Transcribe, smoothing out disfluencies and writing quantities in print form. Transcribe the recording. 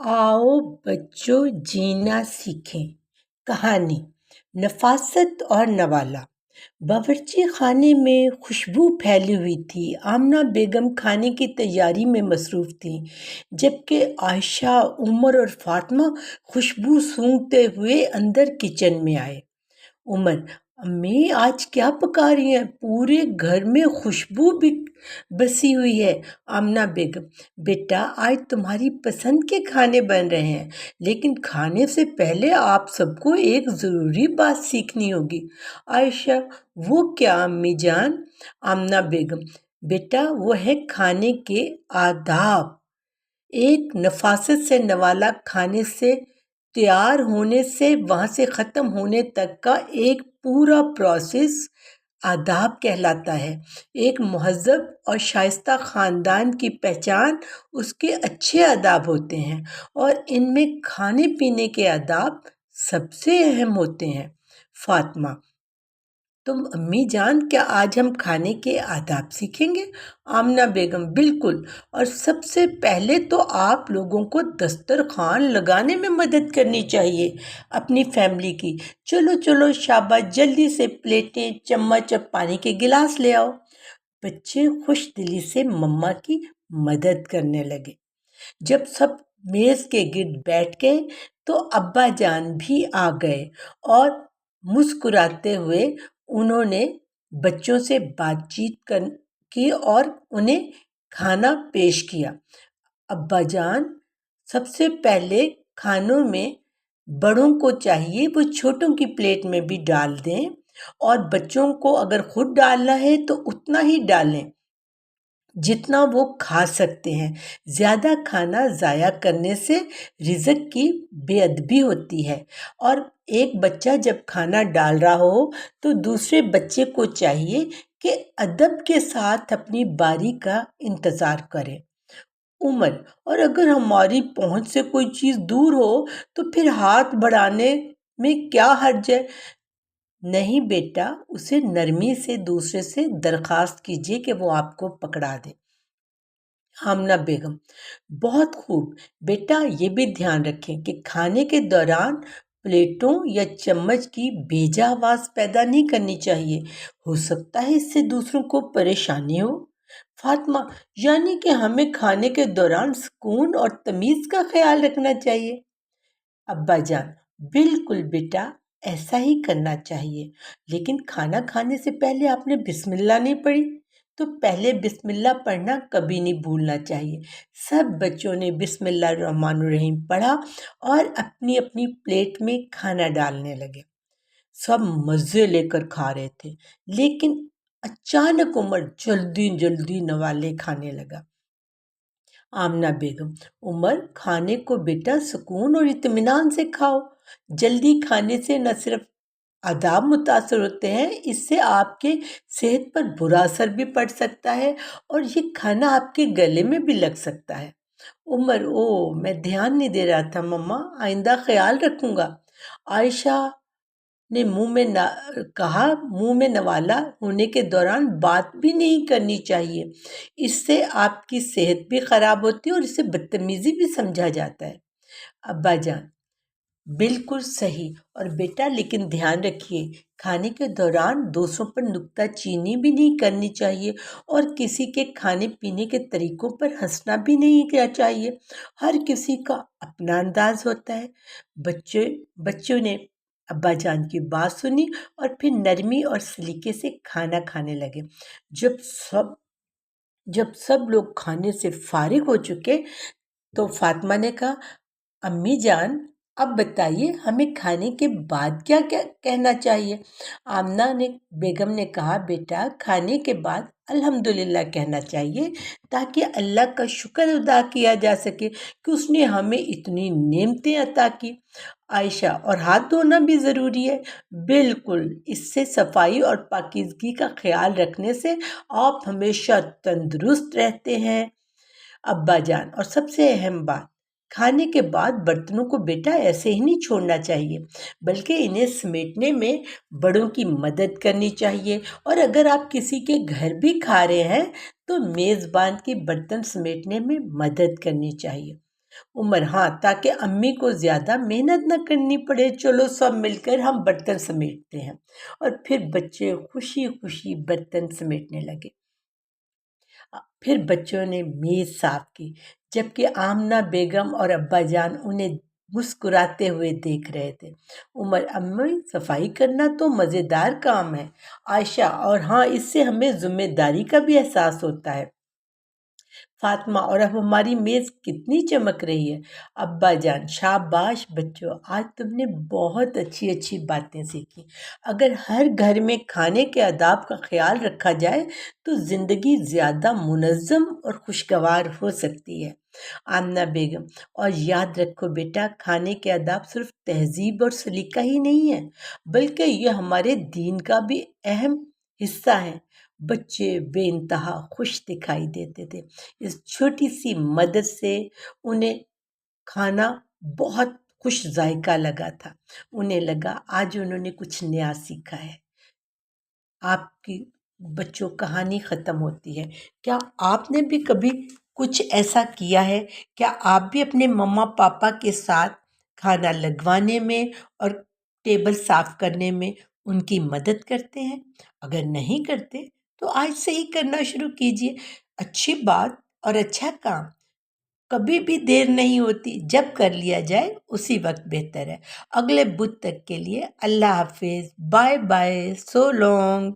आओ बच्चों जीना सीखें। कहानी नफासत और नवाला। बावर्ची खाने में खुशबू फैली हुई थी। आमना बेगम खाने की तैयारी में मसरूफ़ थी, जबकि आयशा, उमर और फातिमा खुशबू सूंघते हुए अंदर किचन में आए। उमर: अम्मी आज क्या पका रही हैं? पूरे घर में खुशबू भी बसी हुई है। आमना बेगम: बेटा आज तुम्हारी पसंद के खाने बन रहे हैं, लेकिन खाने से पहले आप सबको एक ज़रूरी बात सीखनी होगी। आयशा: वो क्या अम्मी जान? आमना बेगम: बेटा वो है खाने के आदाब। एक नफासत से नवाला खाने से तैयार होने से वहाँ से ख़त्म होने तक का एक पूरा प्रोसेस आदाब कहलाता है। एक महज़्ज़ब और शाइस्ता ख़ानदान की पहचान उसके अच्छे आदाब होते हैं, और इनमें खाने पीने के आदाब सबसे अहम होते हैं। फातिमा: तुम अम्मी जान क्या आज हम खाने के आदाब सीखेंगे? आमना बेगम: बिल्कुल, और सबसे पहले तो आप लोगों को दस्तरखान लगाने में मदद करनी चाहिए अपनी फैमिली की। चलो चलो शाबाश, जल्दी से प्लेटें, चम्मच और पानी के गिलास ले आओ। बच्चे खुश दिली से मम्मा की मदद करने लगे। जब सब मेज़ के गिर्द बैठ गए तो अब्बा जान भी आ गए, और मुस्कुराते हुए उन्होंने बच्चों से बातचीत की और उन्हें खाना पेश किया। अब्बा जान सबसे पहले खानों में बड़ों को चाहिए वो छोटों की प्लेट में भी डाल दें, और बच्चों को अगर खुद डालना है तो उतना ही डालें जितना वो खा सकते हैं। ज़्यादा खाना ज़ाया करने से रिज़्क की बेअदबी होती है, और एक बच्चा जब खाना डाल रहा हो तो दूसरे बच्चे को चाहिए कि अदब के साथ अपनी बारी का इंतज़ार करे। उमर: और अगर हमारी पहुंच से कोई चीज़ दूर हो तो फिर हाथ बढ़ाने में क्या हर्ज है? नहीं बेटा, उसे नरमी से दूसरे से दरख्वास्त कीजिए कि वो आपको पकड़ा दे। आमना बेगम: बहुत खूब बेटा, ये भी ध्यान रखें कि खाने के दौरान प्लेटों या चम्मच की बेजा आवाज़ पैदा नहीं करनी चाहिए। हो सकता है इससे दूसरों को परेशानी हो। फातिमा: यानी कि हमें खाने के दौरान सुकून और तमीज़ का ख्याल रखना चाहिए। अब्बा जान: बिल्कुल बेटा, ऐसा ही करना चाहिए, लेकिन खाना खाने से पहले आपने बिस्मिल्लाह नहीं पढ़ी, तो पहले बिस्मिल्लाह पढ़ना कभी नहीं भूलना चाहिए। सब बच्चों ने बिस्मिल्लाहिर्रहमानिर्रहीम पढ़ा और अपनी अपनी प्लेट में खाना डालने लगे। सब मज़े लेकर खा रहे थे, लेकिन अचानक उमर जल्दी जल्दी नवाले खाने लगा। आमना बेगम: उमर, खाने को बेटा सुकून और इत्मीनान से खाओ। जल्दी खाने से न सिर्फ आदाब मुतासर होते हैं, इससे आपके सेहत पर बुरा असर भी पड़ सकता है, और ये खाना आपके गले में भी लग सकता है। उमर: ओ, मैं ध्यान नहीं दे रहा था मम्मा, आइंदा ख्याल रखूंगा। आयशा ने मुंह में नवाला होने के दौरान बात भी नहीं करनी चाहिए, इससे आपकी सेहत भी खराब होती है और इसे बदतमीजी भी समझा जाता है। अब्बा जान: बिल्कुल सही, और बेटा लेकिन ध्यान रखिए, खाने के दौरान दूसरों पर नुक्ताचीनी भी नहीं करनी चाहिए, और किसी के खाने पीने के तरीकों पर हंसना भी नहीं किया चाहिए। हर किसी का अपना अंदाज होता है। बच्चों ने अब्बा जान की बात सुनी और फिर नरमी और सलीके से खाना खाने लगे। जब सब जब सब लोग खाने से फारिग हो चुके तो फातिमा ने कहा, अम्मी जान अब बताइए हमें खाने के बाद क्या क्या कहना चाहिए? आमना ने बेगम ने कहा, बेटा खाने के बाद अल्हम्दुलिल्लाह कहना चाहिए, ताकि अल्लाह का शुक्र अदा किया जा सके कि उसने हमें इतनी नेमतें अता की। आयशा: और हाथ धोना भी ज़रूरी है? बिल्कुल, इससे सफाई और पाकीज़गी का ख्याल रखने से आप हमेशा तंदुरुस्त रहते हैं। अब्बा जान: और सबसे अहम बात, खाने के बाद बर्तनों को बेटा ऐसे ही नहीं छोड़ना चाहिए, बल्कि इन्हें समेटने में बड़ों की मदद करनी चाहिए, और अगर आप किसी के घर भी खा रहे हैं तो मेज़बान के बर्तन समेटने में मदद करनी चाहिए। उमर: हाँ, ताकि अम्मी को ज़्यादा मेहनत न करनी पड़े। चलो सब मिलकर हम बर्तन समेटते हैं। और फिर बच्चे खुशी खुशी बर्तन समेटने लगे। फिर बच्चों ने मेज़ साफ की, जबकि आमना बेगम और अब्बाजान उन्हें मुस्कुराते हुए देख रहे थे। उमर: अम्मी, सफाई करना तो मज़ेदार काम है। आयशा: और हाँ, इससे हमें ज़िम्मेदारी का भी एहसास होता है। फातिमा: और अब हमारी मेज़ कितनी चमक रही है। अब्बा जान: शाबाश बच्चों, आज तुमने बहुत अच्छी अच्छी बातें सीखी। अगर हर घर में खाने के आदाब का ख्याल रखा जाए तो ज़िंदगी ज़्यादा मुनज़्ज़म और खुशगवार हो सकती है। आमना बेगम: और याद रखो बेटा, खाने के आदाब सिर्फ तहजीब और सलीका ही नहीं है, बल्कि ये हमारे दीन का भी अहम हिस्सा है। बच्चे बेइंतहा खुश दिखाई देते थे। इस छोटी सी मदद से उन्हें खाना बहुत खुश जायका लगा था। उन्हें लगा आज उन्होंने कुछ नया सीखा है। आपकी बच्चों कहानी ख़त्म होती है। क्या आपने भी कभी कुछ ऐसा किया है? क्या आप भी अपने मम्मा पापा के साथ खाना लगवाने में और टेबल साफ करने में उनकी मदद करते हैं? अगर नहीं करते तो आज से ही करना शुरू कीजिए। अच्छी बात और अच्छा काम कभी भी देर नहीं होती, जब कर लिया जाए उसी वक्त बेहतर है। अगले बुध तक के लिए अल्लाह हाफिज़, बाय बाय, सो लॉन्ग।